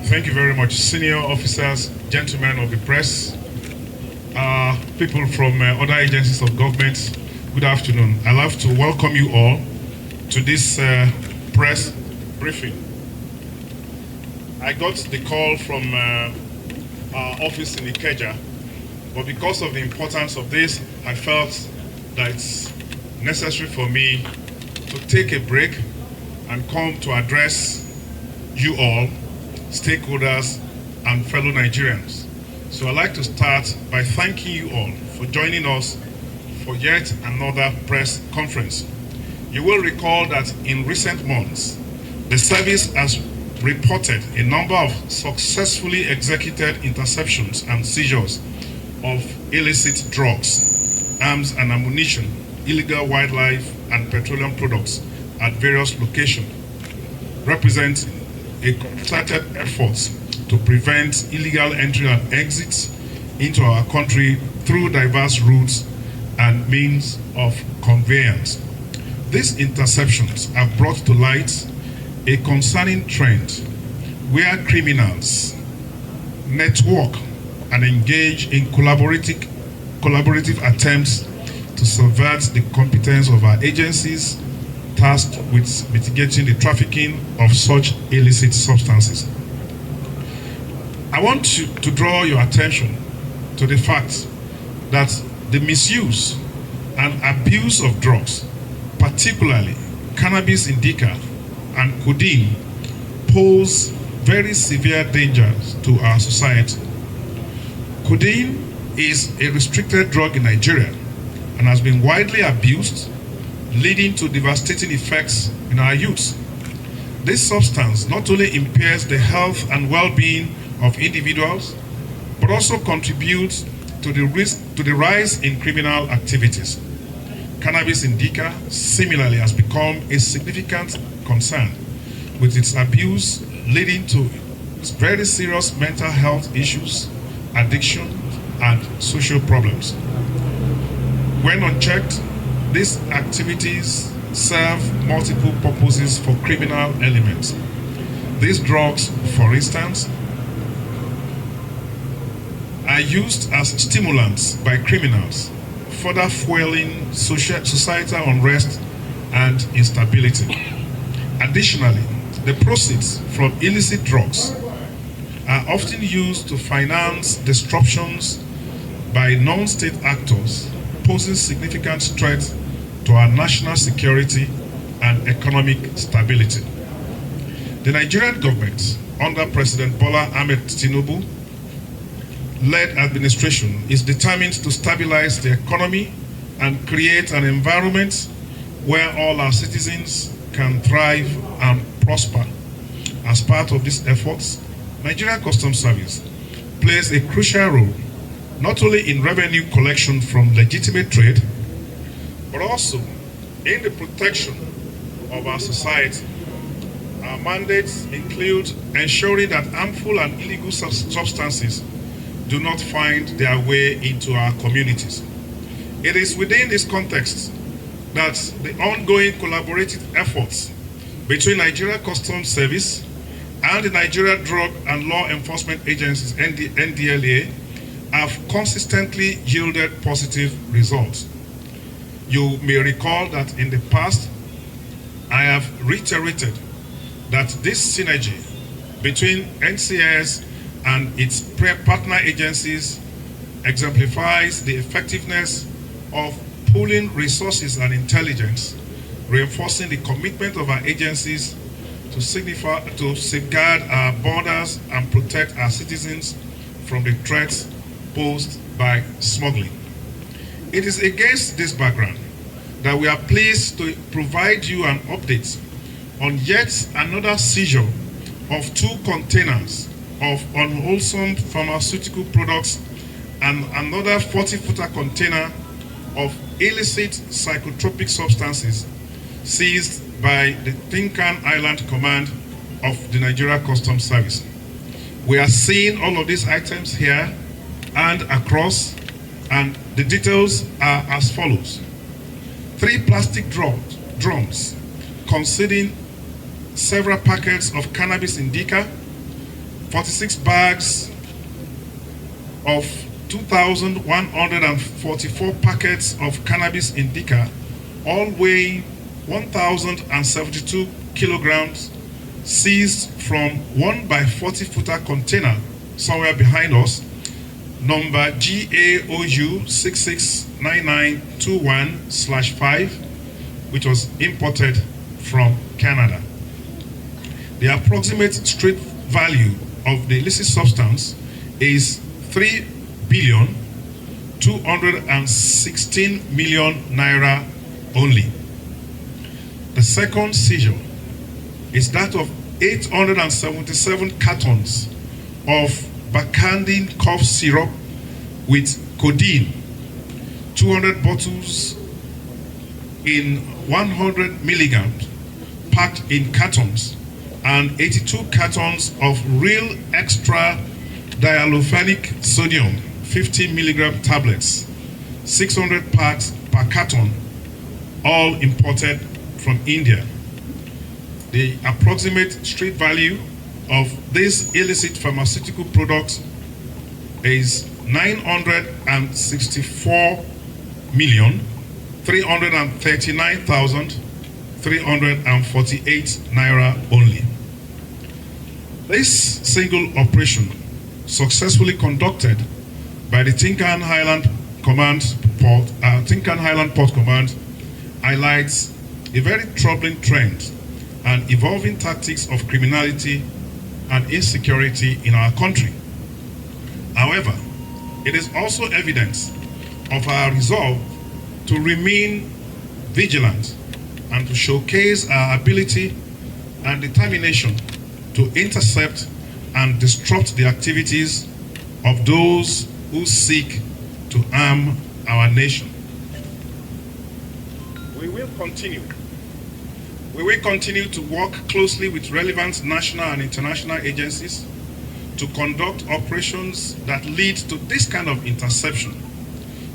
Thank you very much, senior officers, gentlemen of the press, people from other agencies of government. Good afternoon. I'd love to welcome you all to this press briefing. I got the call from our office in Ikeja, but because of the importance of this, I felt that it's necessary for me to take a break and come to address you all, stakeholders, and fellow Nigerians. So I'd like to start by thanking you all for joining us for yet another press conference. You will recall that in recent months, the service has reported a number of successfully executed interceptions and seizures of illicit drugs, arms and ammunition, illegal wildlife, and petroleum products at various locations, representing a concerted effort to prevent illegal entry and exits into our country through diverse routes and means of conveyance. These interceptions have brought to light a concerning trend where criminals network and engage in collaborative attempts to subvert the competence of our agencies tasked with mitigating the trafficking of such illicit substances. I want to draw your attention to the fact that the misuse and abuse of drugs, particularly cannabis indica and codeine, pose very severe dangers to our society. Codeine is a restricted drug in Nigeria and has been widely abused, leading to devastating effects in our youth. This substance not only impairs the health and well-being of individuals, but also contributes to the rise in criminal activities. Cannabis indica similarly has become a significant concern, with its abuse leading to very serious mental health issues, addiction, and social problems. When unchecked, these activities serve multiple purposes for criminal elements. These drugs, for instance, are used as stimulants by criminals, further fueling societal unrest and instability. Additionally, the proceeds from illicit drugs are often used to finance disruptions by non-state actors, posing significant threat to our national security and economic stability. The Nigerian government, under President Bola Ahmed Tinubu led administration, is determined to stabilize the economy and create an environment where all our citizens can thrive and prosper. As part of these efforts, Nigerian Customs Service plays a crucial role not only in revenue collection from legitimate trade, but also in the protection of our society. Our mandates include ensuring that harmful and illegal substances do not find their way into our communities. It is within this context that the ongoing collaborative efforts between Nigeria Customs Service and the Nigeria Drug and Law Enforcement Agencies, NDLEA, have consistently yielded positive results. You may recall that in the past, I have reiterated that this synergy between NCS and its partner agencies exemplifies the effectiveness of pooling resources and intelligence, reinforcing the commitment of our agencies to safeguard our borders and protect our citizens from the threats posed by smuggling. It is against this background that we are pleased to provide you an update on yet another seizure of 2 containers of unwholesome pharmaceutical products and another 40-footer container of illicit psychotropic substances seized by the Tinkan Island Command of the Nigeria Customs Service. We are seeing all of these items here and across, and the details are as follows. 3 plastic drums containing several packets of cannabis indica, 46 bags of 2,144 packets of cannabis indica, all weighing 1,072 kilograms, seized from 1 by 40-footer container somewhere behind us, number GAOU 669921/5, which was imported from Canada. The approximate street value of the illicit substance is 3,216,000,000 naira only. The second seizure is that of 877 cartons of Bacandine cough syrup with codeine, 200 bottles in 100 milligrams packed in cartons, and 82 cartons of real extra diallophanic sodium 50 milligram tablets, 600 packs per carton, all imported from India. The approximate street value of these illicit pharmaceutical products is 964,339,348 naira only. This single operation, successfully conducted by the Tinkan Highland Port Command, highlights a very troubling trend and evolving tactics of criminality and insecurity in our country. However, it is also evidence of our resolve to remain vigilant and to showcase our ability and determination to intercept and disrupt the activities of those who seek to harm our nation. We will continue to work closely with relevant national and international agencies to conduct operations that lead to this kind of interception.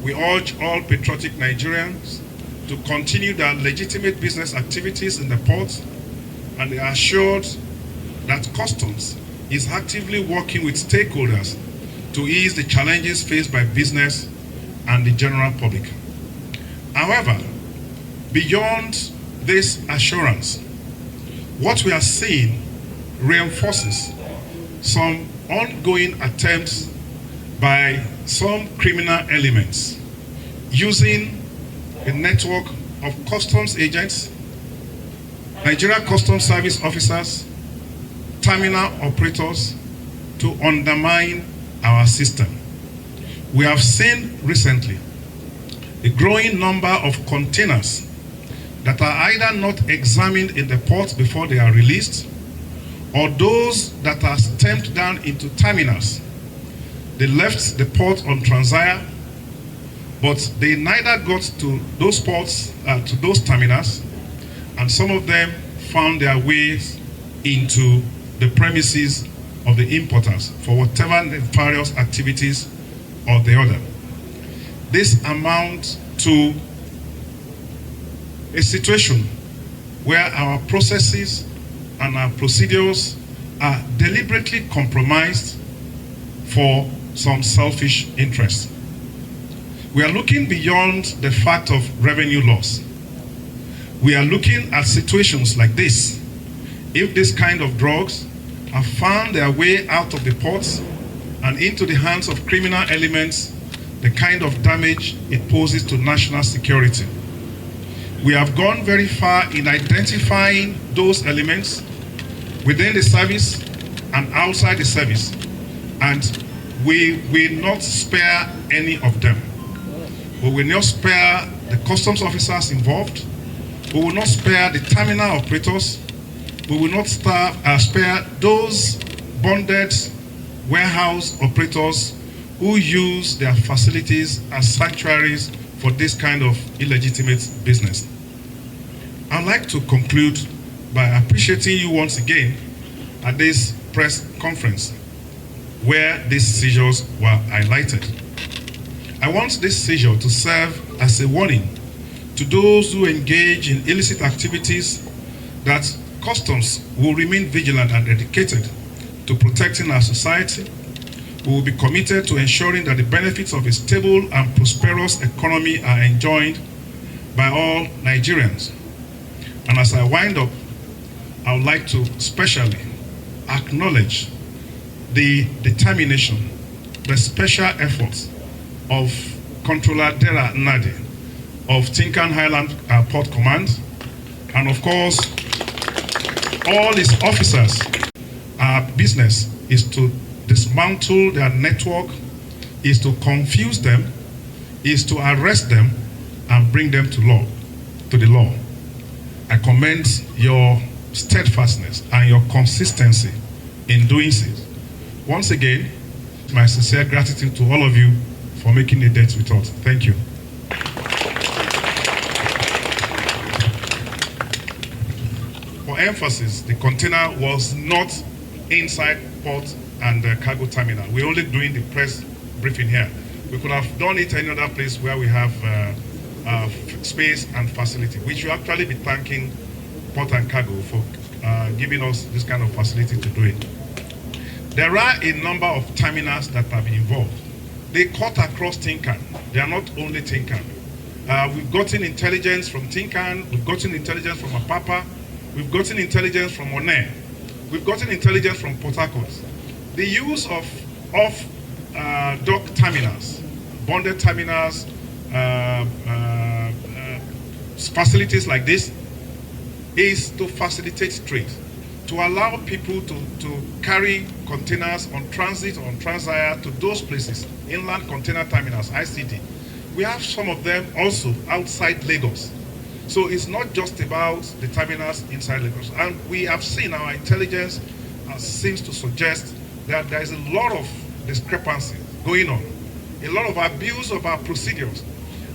We urge all patriotic Nigerians to continue their legitimate business activities in the port, and they are assured that Customs is actively working with stakeholders to ease the challenges faced by business and the general public. However, beyond this assurance, what we are seeing reinforces some ongoing attempts by some criminal elements using a network of customs agents, Nigeria Customs Service officers, terminal operators to undermine our system. We have seen recently a growing number of containers that are either not examined in the port before they are released, or those that are stamped down into terminals. They left the port on transit, but they neither got to those ports, to those terminals, and some of them found their ways into the premises of the importers for whatever nefarious activities or the other. This amounts to a situation where our processes and our procedures are deliberately compromised for some selfish interests. We are looking beyond the fact of revenue loss. We are looking at situations like this. If this kind of drugs have found their way out of the ports and into the hands of criminal elements, the kind of damage it poses to national security. We have gone very far in identifying those elements within the service and outside the service, and we will not spare any of them. We will not spare the customs officers involved. We will not spare the terminal operators, we will not spare those bonded warehouse operators who use their facilities as sanctuaries for this kind of illegitimate business. I'd like to conclude by appreciating you once again at this press conference where these seizures were highlighted. I want this seizure to serve as a warning to those who engage in illicit activities that customs will remain vigilant and dedicated to protecting our society. We will be committed to ensuring that the benefits of a stable and prosperous economy are enjoyed by all Nigerians. And as I wind up, I would like to specially acknowledge the determination, the special efforts of Controller Dera Nnadi of Tinkan Highland Port Command, and of course, all his officers. Our business is to dismantle their network, is to confuse them, is to arrest them and bring them to the law. I commend your steadfastness and your consistency in doing this. Once again, my sincere gratitude to all of you for making the date with us. Thank you. For emphasis, the container was not inside port and the cargo terminal. We're only doing the press briefing here. We could have done it any other place where we have space and facility. We should actually be thanking Port and Cargo for giving us this kind of facility to do it. There are a number of terminals that have been involved. They cut across Tinkan. They are not only Tinkan. We've gotten intelligence from Tinkan, we've gotten intelligence from Apapa, we've gotten intelligence from One, we've gotten intelligence from Port Harcourt. The use of off-dock terminals, bonded terminals, facilities like this is to facilitate trade, to allow people to carry containers on transit or on Transair to those places, inland container terminals, ICD. We have some of them also outside Lagos. So it's not just about the terminals inside Lagos. And we have seen our intelligence seems to suggest that there is a lot of discrepancy going on, a lot of abuse of our procedures.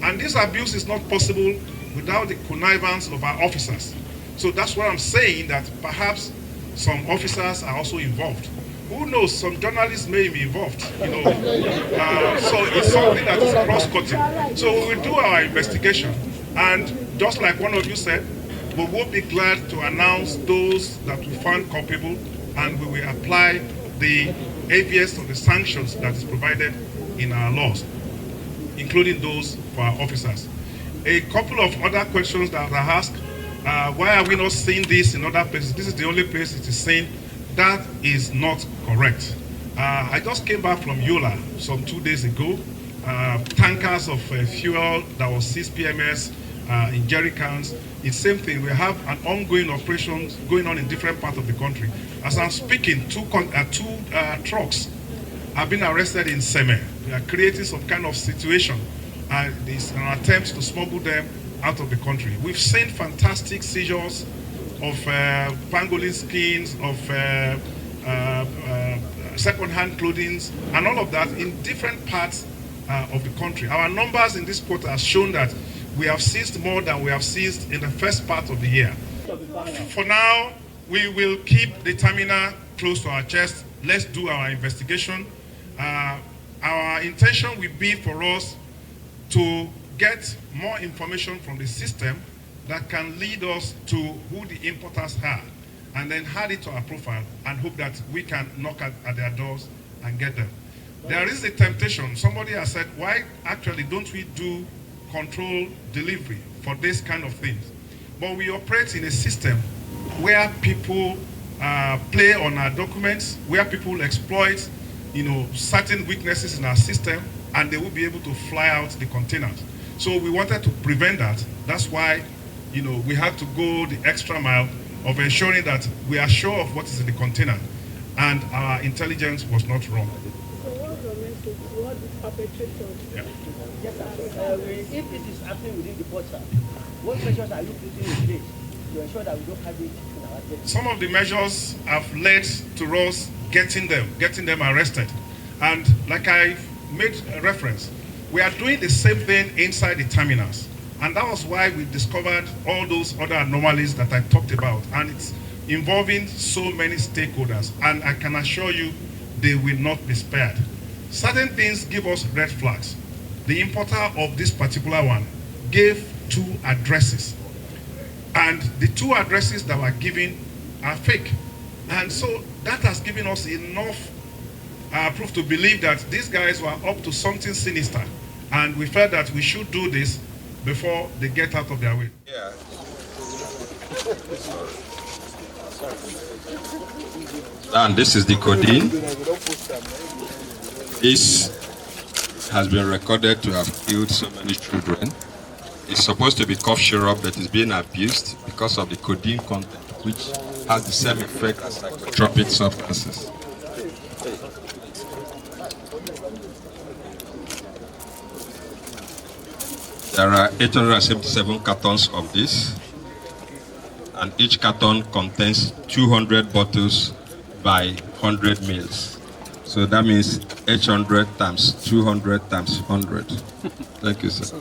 And this abuse is not possible without the connivance of our officers. So that's what I'm saying, that perhaps some officers are also involved. Who knows, some journalists may be involved, you know. So it's something that is cross-cutting. So we will do our investigation. And just like one of you said, we will be glad to announce those that we found culpable, and we will apply the AVS or the sanctions that is provided in our laws, including those for our officers. A couple of other questions that I asked, why are we not seeing this in other places? This is the only place it is seen. That is not correct. I just came back from Yola some 2 days ago. Tankers of fuel that was 6 PMS in jerry cans. It's the same thing. We have an ongoing operation going on in different parts of the country. As I'm speaking, two trucks have been arrested in Seme. We are creating some kind of situation, and it's an attempt to smuggle them out of the country. We've seen fantastic seizures of pangolin skins, of second-hand clothing, and all of that in different parts of the country. Our numbers in this quarter have shown that we have seized more than we have seized in the first part of the year. For now, we will keep the terminal close to our chest. Let's do our investigation. Our intention will be for us to get more information from the system that can lead us to who the importers are, and then add it to our profile and hope that we can knock at their doors and get them. There is a temptation. Somebody has said, why actually don't we do control delivery for this kind of things? But we operate in a system where people play on our documents, where people exploit, certain weaknesses in our system, and they will be able to fly out the containers. So we wanted to prevent that. That's why, we had to go the extra mile of ensuring that we are sure of what is in the container, and our intelligence was not wrong. So what's your message? What is perpetrators? Yeah. Yes, sir. If this is happening within the port, sir, what measures are you putting in place to ensure that we don't have it in our some of the measures have led to us getting them arrested. And like I made a reference, we are doing the same thing inside the terminals. And that was why we discovered all those other anomalies that I talked about. And it's involving so many stakeholders. And I can assure you, they will not be spared. Certain things give us red flags. The importer of this particular one gave 2 addresses. And the 2 addresses that were given are fake. And so that has given us enough proof to believe that these guys were up to something sinister. And we felt that we should do this before they get out of their way. Yeah. And this is the codeine. This has been recorded to have killed so many children. It's supposed to be cough syrup that is being abused because of the codeine content, which has the same effect as psychotropic substances. There are 877 cartons of this, and each carton contains 200 bottles by 100 mils. So that means 800 times 200 times 100. Thank you, sir.